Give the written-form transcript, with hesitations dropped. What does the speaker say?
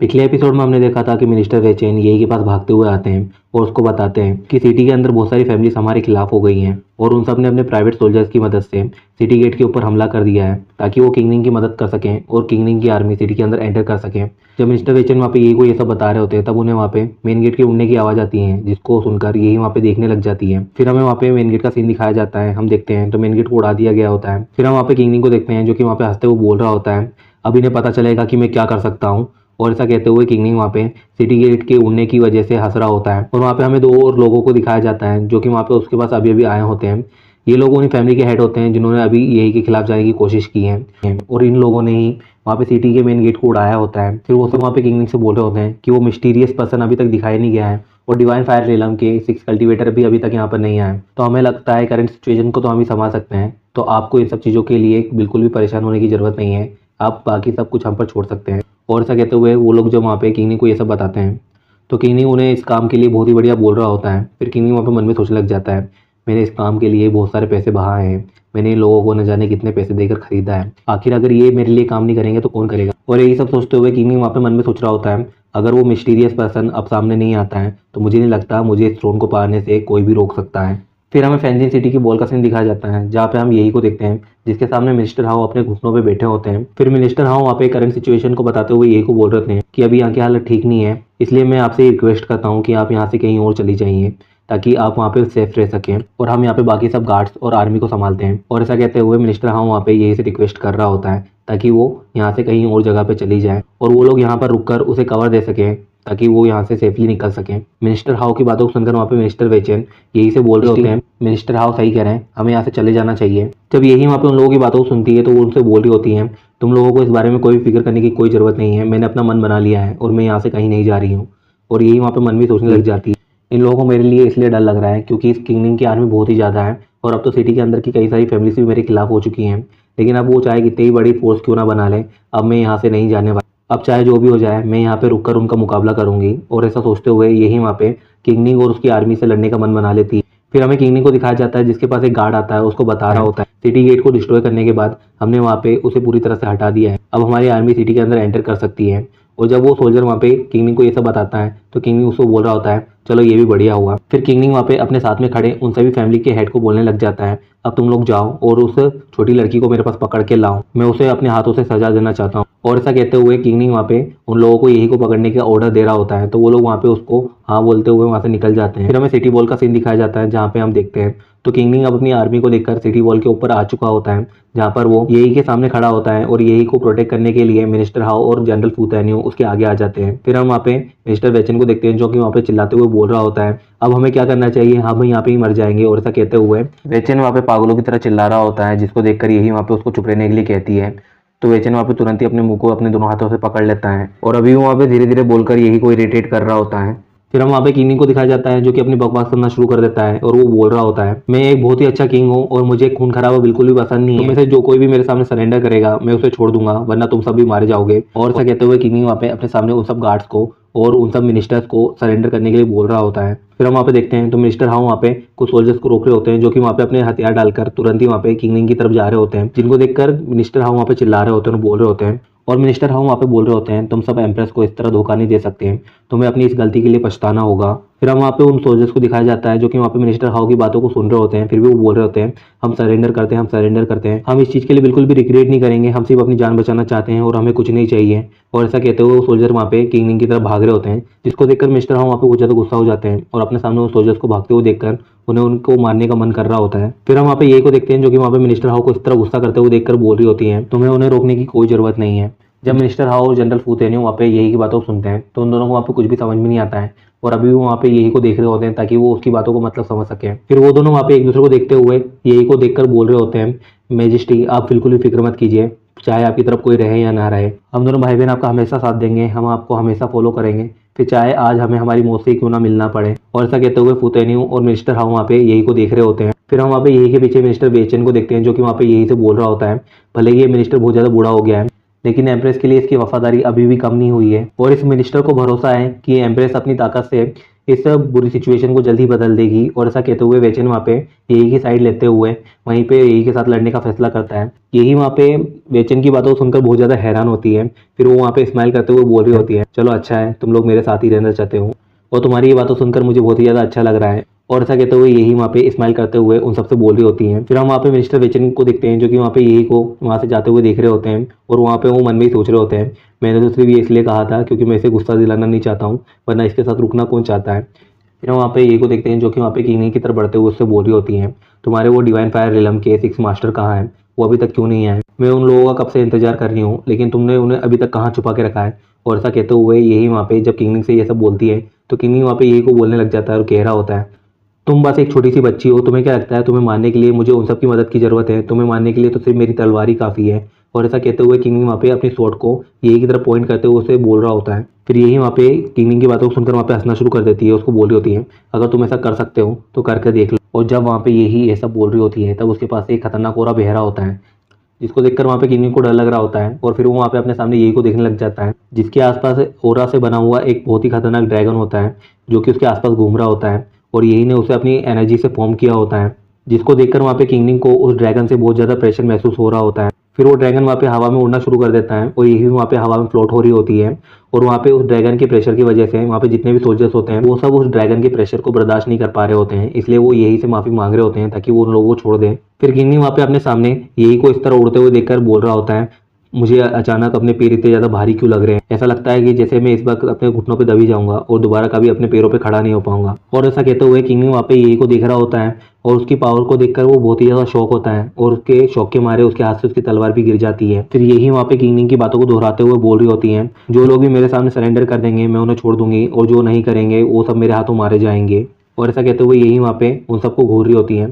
पिछले एपिसोड में हमने देखा था कि मिनिस्टर वेचेन यही के पास भागते हुए आते हैं और उसको बताते हैं कि सिटी के अंदर बहुत सारी फैमिलीज हमारे खिलाफ हो गई हैं और उन सब ने अपने प्राइवेट सोल्जर्स की मदद से सिटी गेट के ऊपर हमला कर दिया है ताकि वो किंगनिंग की मदद कर सकें और किंगनिंग की आर्मी सिटी के अंदर एंटर कर सकें। जब मिनिस्टर वेचेन वहाँ पे यही को ये सब बता रहे होते हैं तब उन्हें वहाँ पे मेन गेट के उड़ने की आवाज़ आती है, जिसको सुनकर यही वहाँ पे देखने लग जाती है। फिर हमें वहाँ पे मेन गेट का सीन दिखाया जाता है, हम देखते हैं तो मेन गेट को उड़ा दिया गया होता है। फिर हम वहाँ पे किंगनिंग को देखते हैं जो कि वहाँ पे हंसते हुए बोल रहा होता है, अब इन्हें पता चलेगा कि मैं क्या कर सकता हूँ। और ऐसा कहते हुए किंगनिंग वहाँ पे सिटी गेट के उड़ने की वजह से हंस रहा होता है। और वहाँ पे हमें दो और लोगों को दिखाया जाता है जो कि वहाँ पे उसके पास अभी अभी आए होते हैं। ये लोग उन्हीं फैमिली के हेड होते हैं जिन्होंने अभी यही के खिलाफ जाने की कोशिश की है और इन लोगों ने ही वहाँ पे सिटी के मेन गेट को उड़ाया होता है। फिर वो सब वहाँ पे किंगनिंग से बोल रहे होते हैं कि वो मिस्टीरियस पर्सन अभी तक दिखाई नहीं गया है और डिवाइन फायर रेलम के 6 कल्टीवेटर भी अभी तक यहाँ पर नहीं आए। तो हमें लगता है करंट सिचुएशन को तो हम ही संभाल सकते हैं, तो आपको इन सब चीज़ों के लिए बिल्कुल भी परेशान होने की ज़रूरत नहीं है, आप बाकी सब कुछ हम पर छोड़ सकते हैं। और ऐसा कहते हुए वो लोग जब वहाँ पे किंगनी को ये सब बताते हैं तो किंगनी उन्हें इस काम के लिए बहुत ही बढ़िया बोल रहा होता है। फिर किंगनी वहाँ पे मन में सोचने लग जाता है, मैंने इस काम के लिए बहुत सारे पैसे बहाए हैं, मैंने इन लोगों को न जाने कितने पैसे देकर खरीदा है, आखिर अगर ये मेरे लिए काम नहीं करेंगे तो कौन करेगा। और यही सब सोचते हुए किंगनी वहाँ पे मन में सोच रहा होता है, अगर वो मिस्टीरियस पर्सन अब सामने नहीं आता है तो मुझे नहीं लगता मुझे इस थ्रोन को पाने से कोई भी रोक सकता है। फिर हमें फैंसिन सिटी की बॉल का सीन दिखाया जाता है जहाँ पे हम यही को देखते हैं जिसके सामने मिनिस्टर हाउ अपने घुटनों पे बैठे होते हैं। फिर मिनिस्टर हाउ वहाँ पे करंट सिचुएशन को बताते हुए यही को बोल रहे हैं कि अभी यहाँ की हालत ठीक नहीं है, इसलिए मैं आपसे रिक्वेस्ट करता हूँ कि आप यहाँ से कहीं और चली जाइए ताकि आप वहाँ पे सेफ रह सकें और हम यहाँ पे बाकी सब गार्ड्स और आर्मी को संभालते हैं। और ऐसा कहते हुए मिनिस्टर हाउ वहाँ पे यही से रिक्वेस्ट कर रहा होता है ताकि वो यहाँ से कहीं और जगह पे चली जाए और वो लोग यहाँ पर रुककर उसे कवर दे सकें ताकि वो यहाँ से सेफली निकल सकें। मिनिस्टर हाउ की बातों को सुनकर वहाँ पे मिनिस्टर वेचेन यही से बोल रहे होते हैं, मिनिस्टर हाउ सही कह रहे हैं, हमें यहाँ से चले जाना चाहिए। जब यही वहाँ पे उन लोगों की बातों को सुनती है तो वो उनसे बोल रही होती हैं, तुम लोगों को इस बारे में कोई फिक्र करने की कोई ज़रूरत नहीं है, मैंने अपना मन बना लिया है और मैं यहाँ से कहीं नहीं जा रही हूँ। और यही वहाँ पे मन भी सोचने लग जाती है, इन लोगों को मेरे लिए इसलिए डर लग रहा है क्योंकि इस किंगडम की आर्मी बहुत ही ज़्यादा है और अब तो सिटी के अंदर की कई सारी फैमिलीज भी मेरे खिलाफ हो चुकी हैं, लेकिन अब वो चाहे कितनी ही बड़ी फोर्स क्यों ना बना लें, अब मैं यहाँ से नहीं जाने वाला, अब चाहे जो भी हो जाए मैं यहाँ पे रुककर उनका मुकाबला करूंगी। और ऐसा सोचते हुए यही वहाँ पे किंगनिंग और उसकी आर्मी से लड़ने का मन बना लेती है। फिर हमें किंगनिंग को दिखाया जाता है जिसके पास एक गार्ड आता है, उसको बता रहा होता है सिटी गेट को डिस्ट्रॉय करने के बाद हमने वहाँ पे उसे पूरी तरह से हटा दिया है, अब हमारी आर्मी सिटी के अंदर एंटर कर सकती है। और जब वो सोल्जर वहाँ पे किंगनिंग को ये सब बताता है तो किंगनिंग उसको बोल रहा होता है चलो ये भी बढ़िया हुआ। फिर किंगनिंग वहाँ पे अपने साथ में खड़े उन सभी फैमिली के हेड को बोलने लग जाता है, अब तुम लोग जाओ और उस छोटी लड़की को मेरे पास पकड़ के लाओ, मैं उसे अपने हाथों से सजा देना चाहता हूँ। और ऐसा कहते हुए किंगनिंग वहाँ पे उन लोगों को यही को पकड़ने का ऑर्डर दे रहा होता है तो वो लोग वहाँ पे उसको हाँ बोलते हुए वहाँ से निकल जाते हैं। फिर हमें सिटी बॉल का सीन दिखाया जाता है जहाँ पे हम देखते हैं तो किंगनिंग अब अपनी आर्मी को देखकर सिटी वॉल के ऊपर आ चुका होता है जहाँ पर वो यही के सामने खड़ा होता है और यही को प्रोटेक्ट करने के लिए मिनिस्टर हाउ और जनरल फूतैनियो उसके आगे आ जाते हैं। फिर हम वहाँ पे मिनिस्टर वेचन को देखते हैं जो कि वहाँ पे चिल्लाते हुए बोल रहा होता है, अब हमें क्या करना चाहिए, हम यहाँ पे ही मर जाएंगे। और ऐसा कहते हुए वेचन वहाँ पे पागलों की तरह चिल्ला रहा होता है जिसको देखकर यही वहाँ पे उसको चुप रहने के लिए कहती है। तो वेचन वहाँ पे तुरंत ही अपने मुंह को अपने दोनों हाथों से पकड़ लेता है और अभी वो वहाँ पे धीरे धीरे बोलकर यही को इरिटेट कर रहा होता है। फिर हम वहाँ पे किंग को दिखाया जाता है जो कि अपनी बकवास करना शुरू कर देता है और वो बोल रहा होता है, मैं एक बहुत ही अच्छा किंग हूँ और मुझे खून खराबा बिल्कुल भी पसंद नहीं है, में से जो कोई भी मेरे सामने सरेंडर करेगा मैं उसे छोड़ दूंगा वरना तुम सब भी मारे जाओगे। और ऐसा कहते हुए किंग वहाँ पे अपने सामने उन सब गार्ड्स को और उन सब मिनिस्टर्स को सरेंडर करने के लिए बोल रहा होता है। फिर हम वहाँ पे देखते हैं तो मिनिस्टर हाउ वहाँ पे कुछ सोल्जर्स को रोक रहे होते हैं जो कि वहाँ पे अपने हथियार डालकर तुरंत ही वहाँ पे किंगनिंग की तरफ जा रहे होते हैं, जिनको देखकर मिनिस्टर हाउ वहाँ पे चिल्ला रहे होते हैं और बोल रहे होते हैं। और मिनिस्टर हाउ वहाँ पे बोल रहे होते हैं, तुम सब एम्प्रेस को इस तरह धोखा नहीं दे सकते हैं, तुम्हें अपनी इस गलती के लिए पछताना होगा। फिर हम वहाँ पे उन सोल्जर्स को दिखाया जाता है जो कि वहाँ पे मिनिस्टर हाउ की बातों को सुन रहे होते हैं, फिर भी वो बोल रहे होते हैं हम सरेंडर करते हैं, हम सरेंडर करते हैं, हम इस चीज़ के लिए बिल्कुल भी रिग्रेट नहीं करेंगे, हम सिर्फ अपनी जान बचाना चाहते हैं और हमें कुछ नहीं चाहिए। और ऐसा कहते हुए वो सोल्जर वहाँ पे किंगनिंग की तरफ भाग रहे होते हैं, जिसको देखकर मिनिस्टर हाउ वहाँ पे बहुत ज़्यादा गुस्सा हो जाते हैं और अपने सामने उन सोल्जर्स को भागते हुए देखकर उन्हें उनको मारने का मन कर रहा होता है। फिर हम वहाँ पे यही को देखते हैं जो कि वहाँ पे मिनिस्टर हाउ को इस तरह गुस्सा करते हुए देखकर बोल रही होती हैं, तुम्हें उन्हें रोकने की कोई ज़रूरत नहीं है। जब मिनिस्टर हाउ और जनरल फूतैनियो वहाँ पे यही की बातों को सुनते हैं तो उन दोनों को वहाँ पे कुछ भी समझ में नहीं आता है और अभी वो वहाँ पे यही को देख रहे होते हैं ताकि वो उसकी बातों को मतलब समझ सकें। फिर वो दोनों वहाँ पे एक दूसरे को देखते हुए यही को देखकर बोल रहे होते हैं, मेजेस्टी आप बिल्कुल भी फिक्र मत कीजिए, चाहे आपकी तरफ कोई रहे या ना रहे, हम दोनों भाई बहन आपका हमेशा साथ देंगे, हम आपको हमेशा फॉलो करेंगे, फिर चाहे आज हमें हमारी मौत से क्यों ना मिलना पड़े। और ऐसा कहते हुए फूतैनियो और मिनिस्टर हाउ वहाँ पे यही को देख रहे होते हैं। फिर हम वहाँ पे यही के पीछे मिनिस्टर वेचन को देखते हैं जो कि वहाँ पे यही से बोल रहा होता है, भले ही ये मिनिस्टर बहुत ज़्यादा बूढ़ा हो गया है लेकिन एम्प्रेस के लिए इसकी वफादारी अभी भी कम नहीं हुई है और इस मिनिस्टर को भरोसा है कि एम्प्रेस अपनी ताकत से इस सब बुरी सिचुएशन को जल्दी बदल देगी। और ऐसा कहते हुए वेचन वहाँ पे यही की साइड लेते हुए वहीं पे यही के साथ लड़ने का फैसला करता है। यही वहाँ पे वेचन की बातों को सुनकर बहुत ज़्यादा हैरान होती है। फिर वो वहाँ पे स्माइल करते हुए बोल रही होती है, चलो अच्छा है तुम लोग मेरे साथ ही रहना चाहते हो और तुम्हारी ये बातों सुनकर मुझे बहुत ही ज़्यादा अच्छा लग रहा है। और ऐसा कहते हुए यही वहाँ पे स्माइल करते हुए उन सबसे बोल रही होती हैं। फिर हम वहाँ पे मिनिस्टर वेचन को देखते हैं जो कि वहाँ पे यही को वहाँ से जाते हुए देख रहे होते हैं और वहाँ पे वो मन में ही सोच रहे होते हैं, मैंने तो सिर्फ ये इसलिए कहा था क्योंकि मैं इसे गुस्सा दिलाना नहीं चाहता हूँ, वरना इसके साथ रुकना कौन चाहता है। फिर हम वहाँ पे यही को देखते हैं जो कि वहाँ पे किंग की तरफ बढ़ते हुए उससे बोल रही होती हैं, तुम्हारे वो डिवाइन फायर रिलम के 6 मास्टर कहाँ हैं, वो अभी तक क्यों नहीं आए, मैं उन लोगों का कब से इंतजार कर रही हूँ लेकिन तुमने उन्हें अभी तक कहाँ छुपा के रखा है। और ऐसा कहते हुए यही वहाँ पे जब किंग से ये सब बोलती है तो किंग वहाँ पे यही को बोलने लग जाता है और कह रहा होता है, तुम बस एक छोटी सी बच्ची हो, तुम्हें क्या लगता है तुम्हें मारने के लिए मुझे उन सब की मदद की जरूरत है, तुम्हें मारने के लिए तो सिर्फ मेरी तलवार ही काफ़ी है। और ऐसा कहते हुए किंग वहाँ पे अपनी स्वॉर्ड को यही की तरफ पॉइंट करते हुए उसे बोल रहा होता है। फिर यही वहाँ पे किंग की बातों को सुनकर वहाँ पे हंसना शुरू कर देती है, उसको बोल रही होती है, अगर तुम ऐसा कर सकते हो तो करके देख लो। और जब वहाँ पे यही ऐसा बोल रही होती है तब उसके पास एक खतरनाक कोरा बेहरा होता है जिसको देखकर वहाँ पे किंग को डर लग रहा होता है। और फिर वो वहाँ पे अपने सामने यही को देखने लग जाता है जिसके आसपास ओरा से बना हुआ एक बहुत ही खतरनाक ड्रैगन होता है जो कि उसके आसपास घूम रहा होता है और यही ने उसे अपनी एनर्जी से फॉर्म किया होता है, जिसको देखकर वहाँ पे किंग को उस ड्रैगन से बहुत ज़्यादा प्रेशर महसूस हो रहा होता है। फिर वो ड्रैगन वहाँ पे हवा में उड़ना शुरू कर देता है और यही वहाँ पे हवा में फ्लोट हो रही होती है। और वहाँ पे उस ड्रैगन के प्रेशर की वजह से वहाँ पे जितने भी सोल्जर्स होते हैं वो सब उस ड्रैगन के प्रेशर को बर्दाश्त नहीं कर पा रहे होते हैं, इसलिए वो यही से माफ़ी मांग रहे होते हैं ताकि वो उन लोगों को छोड़ दें। फिर किंग वहाँ पे अपने सामने यही को इस तरह उड़ते हुए देखकर बोल रहा होता है, मुझे अचानक अपने पैर इतने ज़्यादा भारी क्यों लग रहे हैं, ऐसा लगता है कि जैसे मैं इस वक्त अपने घुटनों पे दबी जाऊंगा और दोबारा कभी अपने पैरों पे खड़ा नहीं हो पाऊंगा। और ऐसा कहते हुए किंग वहाँ पे यही को देख रहा होता है और उसकी पावर को देखकर वो बहुत ही ज़्यादा शौक होता है और उसके शौक के मारे उसके हाथ से उसकी तलवार भी गिर जाती है। फिर यही वहाँ पे किंग की बातों को दोहराते हुए बोल रही होती हैं, जो लोग भी मेरे सामने सरेंडर कर देंगे मैं उन्हें छोड़ दूंगी और जो नहीं करेंगे वो सब मेरे हाथों मारे जाएंगे। और ऐसा कहते हुए यही वहाँ पे उन सबको घूर रही होती हैं।